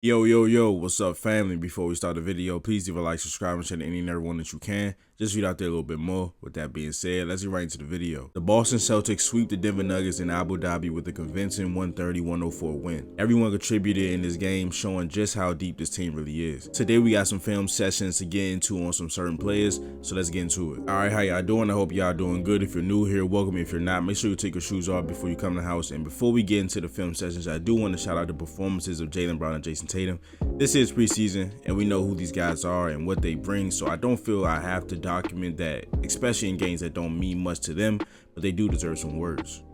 Yo, what's up, family? Before we start the video, please leave a like, subscribe, and share to any and everyone that you can. Just read out there a little bit more. With that being said, let's get right into the video. The Boston Celtics sweep the Denver Nuggets in Abu Dhabi with a convincing 130-104 win. Everyone contributed in this game, showing just how deep this team really is. Today, we got some film sessions to get into on some certain players, so let's get into it. Alright, how y'all doing? I hope y'all doing good. If you're new here, welcome. If you're not, make sure you take your shoes off before you come to the house. And before we get into the film sessions, I do want to shout out the performances of Jaylen and Jayson Tatum. This is preseason, and we know who these guys are and what they bring, so I don't feel I have to document that, especially in games that don't mean much to them, but they do deserve some words.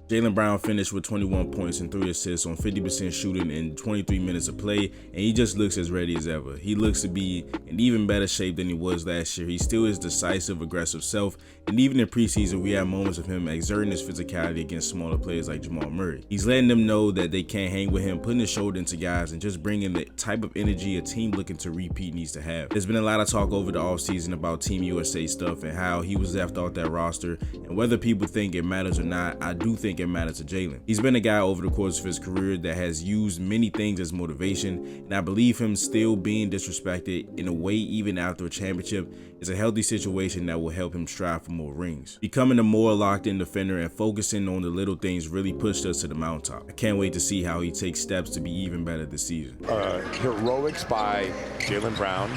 Jaylen finished with 21 points and 3 assists on 50% shooting in 23 minutes of play, and he just looks as ready as ever. He looks to be in even better shape than he was last year. He still is decisive, aggressive self, and even in preseason, we have moments of him exerting his physicality against smaller players like Jamal Murray. He's letting them know that they can't hang with him, putting his shoulder into guys, and just bringing the type of energy a team looking to repeat needs to have. There's been a lot of talk over the offseason about Team USA stuff and how he was left off that roster, and whether people think it matters or not, I do think it matters to Jaylen. He's been a guy over the course of his career that has used many things as motivation, and I believe him still being disrespected in a way even after a championship is a healthy situation that will help him strive for more rings. Becoming a more locked-in defender and focusing on the little things really pushed us to the mountaintop. I can't wait to see how he takes steps to be even better this season. Heroics by Jaylen Brown.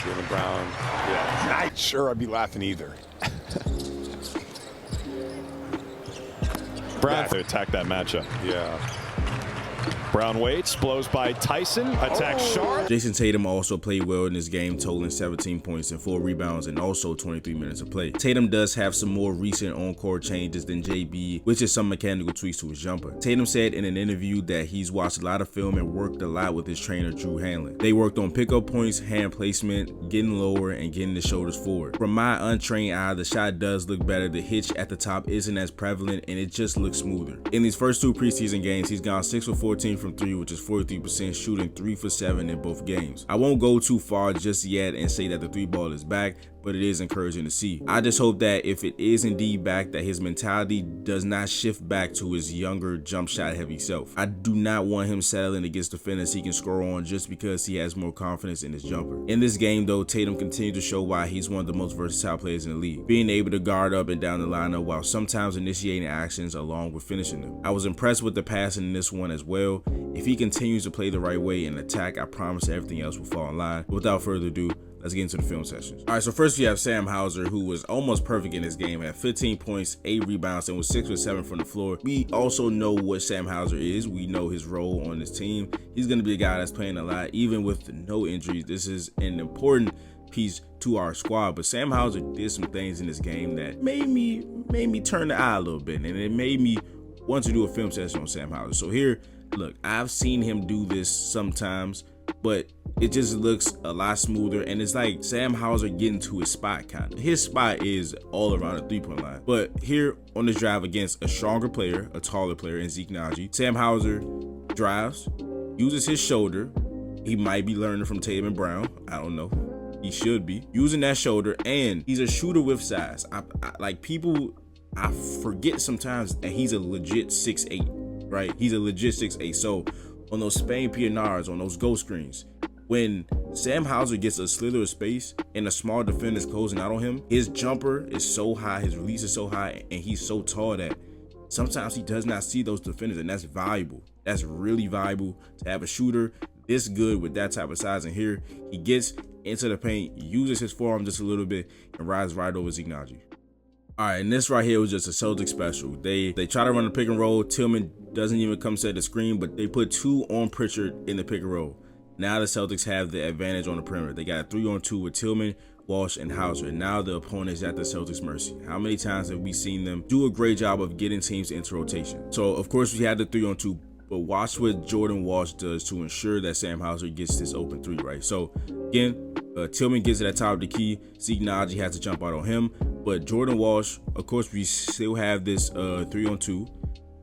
Yeah, not sure I'd be laughing either. Brown to attack that matchup. Yeah. Brown waits, blows by Tyson, attacks Sharp. Jayson Tatum also played well in this game, totaling 17 points and 4 rebounds and also 23 minutes of play. Tatum does have some more recent on-court changes than JB, which is some mechanical tweaks to his jumper. Tatum said in an interview that he's watched a lot of film and worked a lot with his trainer, Drew Hanlon. They worked on pickup points, hand placement, getting lower, and getting the shoulders forward. From my untrained eye, the shot does look better. The hitch at the top isn't as prevalent, and it just looks smoother. In these first 2 preseason games, he's gone 6 for 14 from 3, which is 43%, shooting 3 for 7 in both games. I won't go too far just yet and say that the 3 ball is back, but it is encouraging to see. I just hope that if it is indeed back, that his mentality does not shift back to his younger jump shot heavy self. I do not want him settling against defenders he can score on just because he has more confidence in his jumper. In this game though, Tatum continued to show why he's one of the most versatile players in the league, being able to guard up and down the lineup while sometimes initiating actions along with finishing them. I was impressed with the passing in this one as well. If he continues to play the right way and attack, I promise everything else will fall in line. Without further ado, let's get into the film sessions. All right, so first we have Sam Hauser, who was almost perfect in this game, had 15 points, 8 rebounds, and was 6 for 7 from the floor. We also know what Sam Hauser is. We know his role on this team. He's going to be a guy that's playing a lot, even with no injuries. This is an important piece to our squad, but Sam Hauser did some things in this game that made me turn the eye a little bit, and it made me want to do a film session on Sam Hauser. So here, look, I've seen him do this sometimes, but it just looks a lot smoother, and it's like Sam Hauser getting to his spot kind of. His spot is all around the 3-point line. But here on this drive against a stronger player, a taller player in Zeke Naji, Sam Hauser drives, uses his shoulder. He might be learning from Tatum and Brown. I don't know. He should be using that shoulder, and he's a shooter with size. I forget sometimes that he's a legit 6'8", right? He's a legit 6'8". So on those Spain PNRs, on those ghost screens, when Sam Hauser gets a slither of space and a small defender is closing out on him, his jumper is so high, his release is so high, and he's so tall that sometimes he does not see those defenders, and that's valuable. That's really valuable to have a shooter this good with that type of size. And here he gets into the paint, uses his forearm just a little bit, and rides right over Zeke Naji. All right, and this right here was just a Celtics special. They try to run the pick and roll. Tillman doesn't even come set the screen, but they put 2 on Pritchard in the pick and roll. Now the Celtics have the advantage on the perimeter. They got a 3-on-2 with Tillman, Walsh, and Hauser. And now the opponent is at the Celtics' mercy. How many times have we seen them do a great job of getting teams into rotation? So, of course, we had the 3-on-2, but watch what Jordan Walsh does to ensure that Sam Hauser gets this open 3, right? So, again, Tillman gets it at top of the key. Zeke Naji has to jump out on him. But Jordan Walsh, of course, we still have this 3-on-2.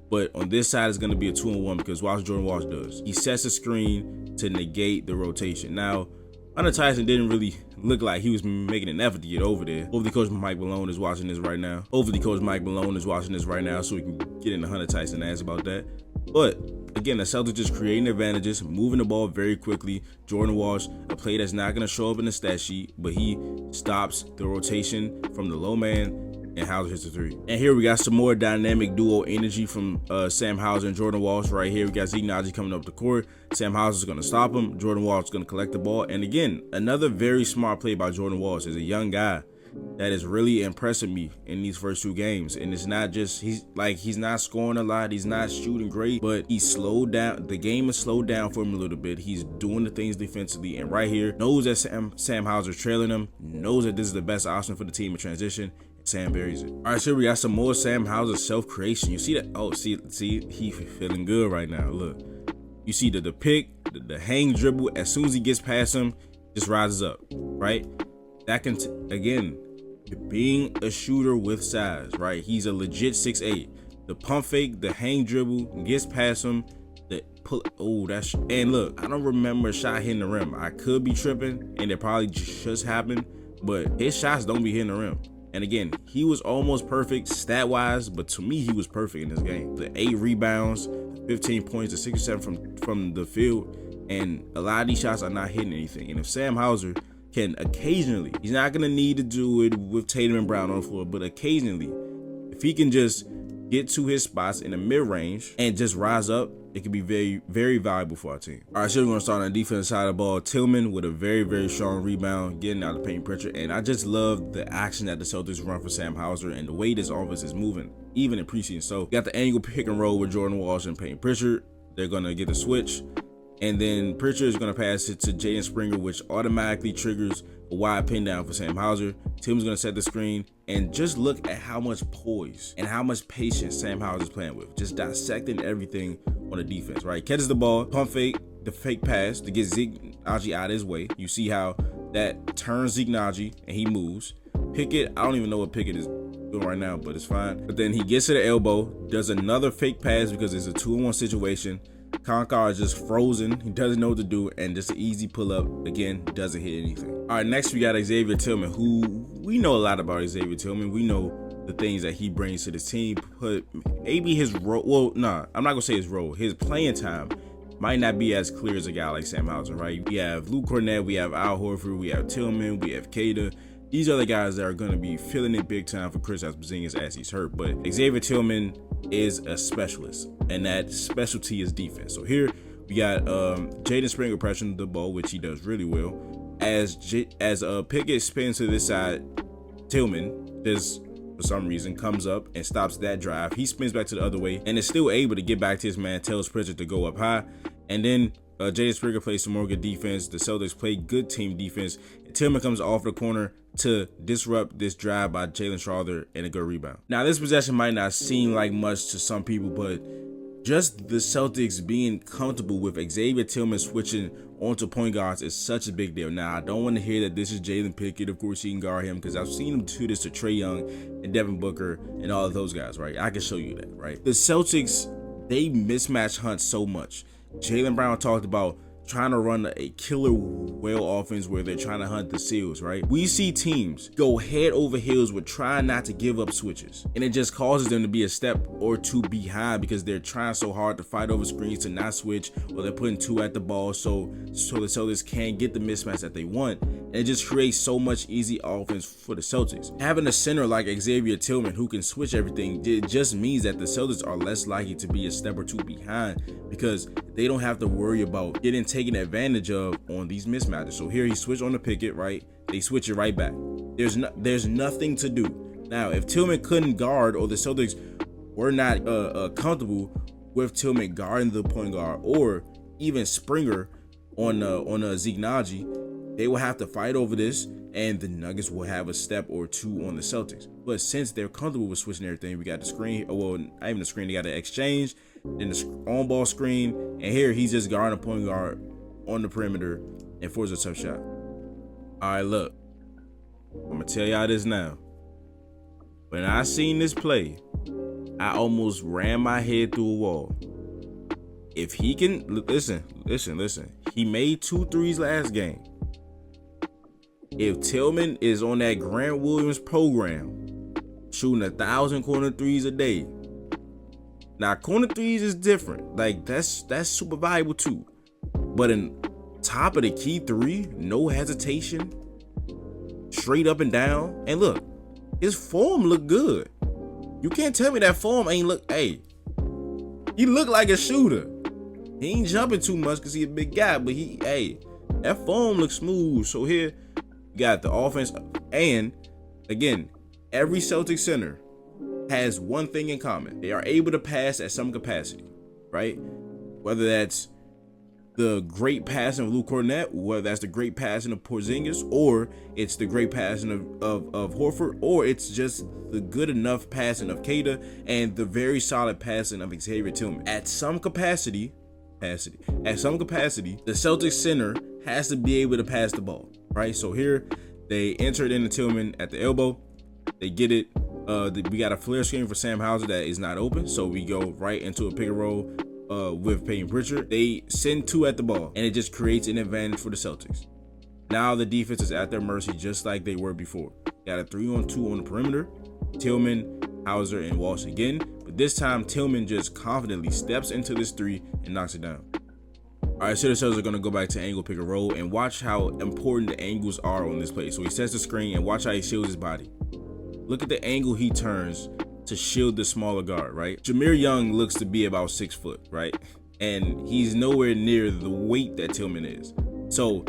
But on this side, it's going to be a 2-on-1 because watch Jordan Walsh does. He sets the screen to negate the rotation. Now, Hunter Tyson didn't really look like he was making an effort to get over there. Hopefully Coach Mike Malone is watching this right now. So we can get into Hunter Tyson and ask about that. But again, the Celtics just creating advantages, moving the ball very quickly. Jordan Walsh, a play that's not going to show up in the stat sheet, but he stops the rotation from the low man, and Hauser hits the three. And here we got some more dynamic duo energy from Sam Hauser and Jordan Walsh right here. We got Zeke coming up the court. Sam Hauser's going to stop him. Jordan Walsh is going to collect the ball. And again, another very smart play by Jordan Walsh. Is a young guy that is really impressing me in these first 2 games. And it's not just, he's not scoring a lot, he's not shooting great, but he's slowed down. The game is slowed down for him a little bit. He's doing the things defensively, and right here, knows that Sam Hauser's trailing him, knows that this is the best option for the team in transition. Sam buries it. All right, so we got some more Sam Hauser self-creation. You see that? Oh, see, he feeling good right now. Look, you see the pick, the hang dribble. As soon as he gets past him, just rises up, right? That can, again, being a shooter with size, right? He's a legit 6'8". The pump fake, the hang dribble, gets past him, the pull. Oh, that's, and look, I don't remember a shot hitting the rim. I could be tripping, and it probably just happened, but his shots don't be hitting the rim. And again, he was almost perfect stat-wise, but to me, he was perfect in this game. The 8 rebounds, 15 points, the 67 from the field, and a lot of these shots are not hitting anything. And if Sam Hauser can occasionally, he's not going to need to do it with Tatum and Brown on the floor, but occasionally, if he can just get to his spots in the mid-range and just rise up, it could be very, very valuable for our team. All right, so we're going to start on the defensive side of the ball. Tillman with a very, very strong rebound, getting out of paint pressure. And I just love the action that the Celtics run for Sam Hauser and the way this offense is moving, even in preseason. So, got the angle pick and roll with Jordan Walsh and paint pressure. They're going to get the switch. And then Pritchard is going to pass it to Jaylen Springer, which automatically triggers a wide pin down for Sam Hauser. Tim's going to set the screen. And just look at how much poise and how much patience Sam Hauser is playing with. Just dissecting everything on the defense, right? Catches the ball, pump fake, the fake pass to get Zeke out of his way. You see how that turns Zeke and he moves. Pickett, I don't even know what Pickett is doing right now, but it's fine. But then he gets to the elbow, does another fake pass because it's a 2-on-1 situation. Concar is just frozen. He doesn't know what to do, and just an easy pull up. Again, doesn't hit anything. All right, next we got Xavier Tillman, who we know a lot about. Xavier Tillman, we know the things that he brings to the team, but maybe his role, well, nah, I'm not gonna say his role. His playing time might not be as clear as a guy like Sam Hauser, right? We have Luke Cornett, we have Al Horford, we have Tillman, we have Kada. These are the guys that are going to be filling it big time for Kristaps Porzingis as he's hurt. But Xavier Tillman is a specialist, and that specialty is defense. So here we got Jaylen Springer pressing the ball, which he does really well. As Pickett spins to this side, Tillman just for some reason comes up and stops that drive. He spins back to the other way and is still able to get back to his man, tells Pritchard to go up high, and then Jaylen Springer plays some more good defense. The Celtics play good team defense. And Tillman comes off the corner to disrupt this drive by Jalen Schroeder and a good rebound. Now, this possession might not seem like much to some people, but just the Celtics being comfortable with Xavier Tillman switching onto point guards is such a big deal. Now, I don't want to hear that this is Jalen Pickett. Of course, he can guard him because I've seen him do this to Trae Young and Devin Booker and all of those guys, right? I can show you that, right? The Celtics, they mismatch hunt so much. Jaylen Brown talked about trying to run a killer whale offense where they're trying to hunt the seals, right? We see teams go head over heels with trying not to give up switches, and it just causes them to be a step or two behind because they're trying so hard to fight over screens to not switch, or they're putting 2 at the ball so the Celtics can't get the mismatch that they want, and it just creates so much easy offense for the Celtics. Having a center like Xavier Tillman who can switch everything, it just means that the Celtics are less likely to be a step or 2 behind because they don't have to worry about getting taken advantage of on these mismatches. So here he switched on the Pickett, right? They switch it right back. There's nothing to do. Now, if Tillman couldn't guard, or the Celtics were not comfortable with Tillman guarding the point guard, or even Springer on Zeke, they will have to fight over this, and the Nuggets will have a step or 2 on the Celtics. But since they're comfortable with switching everything, we got the screen. Well, not even the screen. They got the exchange, then the on-ball screen, and here he's just guarding a point guard on the perimeter and forces a tough shot. All right, look, I'm gonna tell y'all this now. When I seen this play, I almost ran my head through a wall. If he can listen, he made 2 threes last game. If Tillman is on that Grant Williams program, shooting 1,000 corner threes a day, Now, corner threes is different. Like, that's super valuable too. But in top of the key three, no hesitation, straight up and down. And look, his form look good. You can't tell me that form ain't look, hey, he look like a shooter. He ain't jumping too much because he a big guy, but that form looks smooth. So here, you got the offense. And again, every Celtic center has one thing in common. They are able to pass at some capacity, right? Whether that's the great passing of Luke Cornett, whether that's the great passing of Porzingis, or it's the great passing of Horford, or it's just the good enough passing of Keita and the very solid passing of Xavier Tillman. At some capacity, the Celtics center has to be able to pass the ball, right? So here, they enter it into Tillman at the elbow. They get it. We got a flare screen for Sam Hauser that is not open, so we go right into a pick and roll with Peyton Pritchard. They send two at the ball, and it just creates an advantage for the Celtics. Now the defense is at their mercy, just like they were before. Got a 3-on-2 on the perimeter. Tillman, Hauser, and Walsh again, but this time Tillman just confidently steps into this three and knocks it down. All right, so the Celtics are going to go back to angle pick and roll, and watch how important the angles are on this play. So he sets the screen, and watch how he shields his body. Look at the angle he turns to shield the smaller guard, right? Jameer Young looks to be about 6 foot, right? And he's nowhere near the weight that Tillman is. So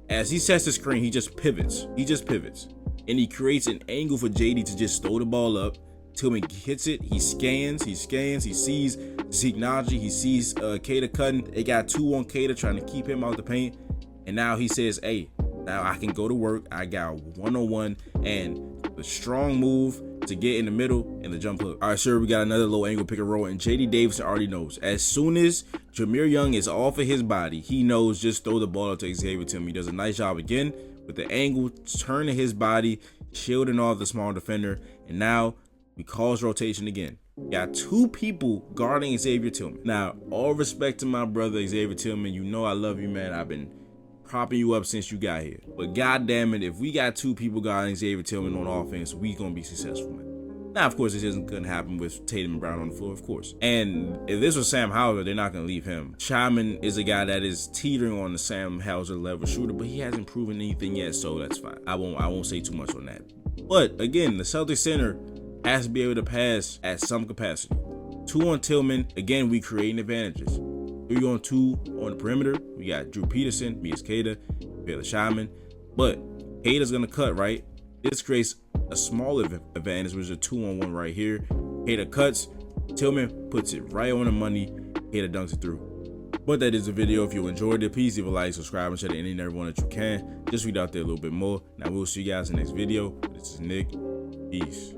as he sets the screen, he just pivots. And he creates an angle for JD to just throw the ball up. Tillman hits it. He scans. He sees Zeke Naji. He sees Keita cutting. They got 2 on Keita trying to keep him out the paint. And now he says, hey, now I can go to work. I got 1-on-1 and the strong move to get in the middle and the jump hook. All right, sir, we got another low angle pick and roll, and JD Davison already knows. As soon as Jameer Young is off of his body, he knows just throw the ball up to Xavier Tillman. He does a nice job again with the angle, turning his body, shielding off the small defender, and now we cause rotation again. We got 2 people guarding Xavier Tillman. Now, all respect to my brother Xavier Tillman. You know I love you, man. I've been propping you up since you got here. But goddamn it, if we got 2 people guarding Xavier Tillman on offense, we gonna be successful, man. Now, of course, this isn't gonna happen with Tatum and Brown on the floor, of course. And if this was Sam Hauser, they're not gonna leave him. Shyman is a guy that is teetering on the Sam Hauser level shooter, but he hasn't proven anything yet, so that's fine. I won't say too much on that. But again, the Celtics center has to be able to pass at some capacity. 2 on Tillman. Again, we creating advantages. 3-on-2 on the perimeter. We got Drew Peterson, Mias Keita, Baylor Shyman. But Keita's gonna cut, right? This creates a smaller advantage, which is a 2-on-1 right here. Keita cuts, Tillman puts it right on the money. Keita dunks it through. But that is the video. If you enjoyed it, please leave a like, subscribe, and share to any and everyone that you can. Just read out there a little bit more. Now we'll see you guys in the next video. This is Nick. Peace.